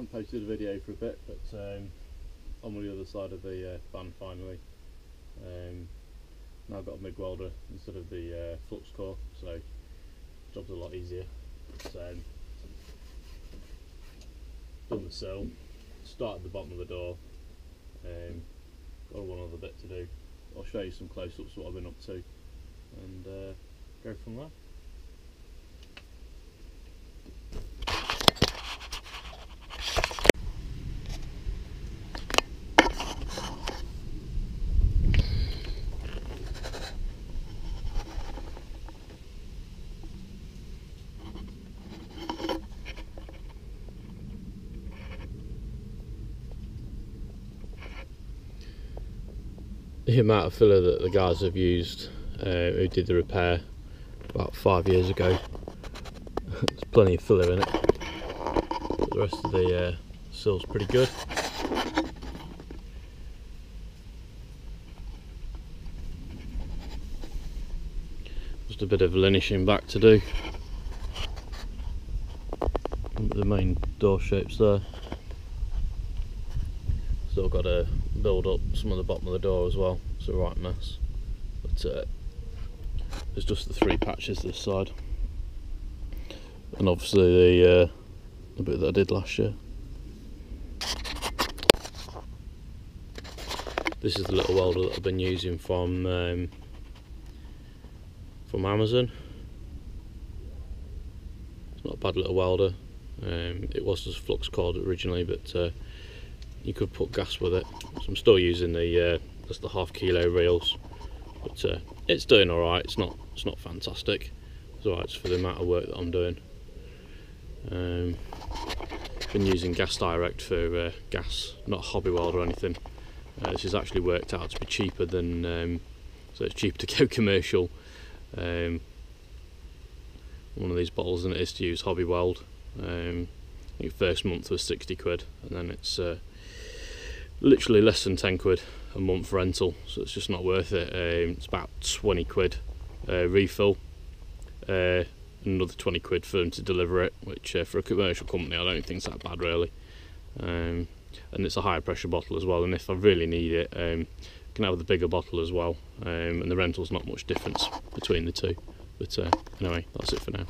haven't posted a video for a bit, but I'm on the other side of the van finally. Now I've got a MIG welder instead of the flux core, so job's a lot easier. So done the sill, started the bottom of the door, got one other bit to do. I'll show you some close-ups what I've been up to and go from there. The amount of filler that the guys have used who did the repair about 5 years ago, there's plenty of filler in it, but the rest of the sill's pretty good. Just a bit of linishing back to do. The main door shapes there. Still got to build up some of the bottom of the door as well. It's a right mess, but there's just the 3 patches this side, and obviously the bit that I did last year. This is the little welder that I've been using from Amazon. It's not a bad little welder. It was just flux cored originally, but you could put gas with it. So I'm still using the just the ½ kilo reels, but it's doing all right. It's not fantastic. It's all right for the amount of work that I'm doing. Been using gas direct for gas, not a hobby weld or anything. This has actually worked out to be cheaper than, so it's cheaper to go commercial. One of these bottles than it is to use hobby weld. I think first month was 60 quid, and then it's literally less than 10 quid a month rental, so it's just not worth it. It's about 20 quid refill, another 20 quid for them to deliver it, which for a commercial company I don't think is that bad really. And it's a higher pressure bottle as well, and if I really need it, I can have the bigger bottle as well, and the rental's not much difference between the two. But anyway, that's it for now.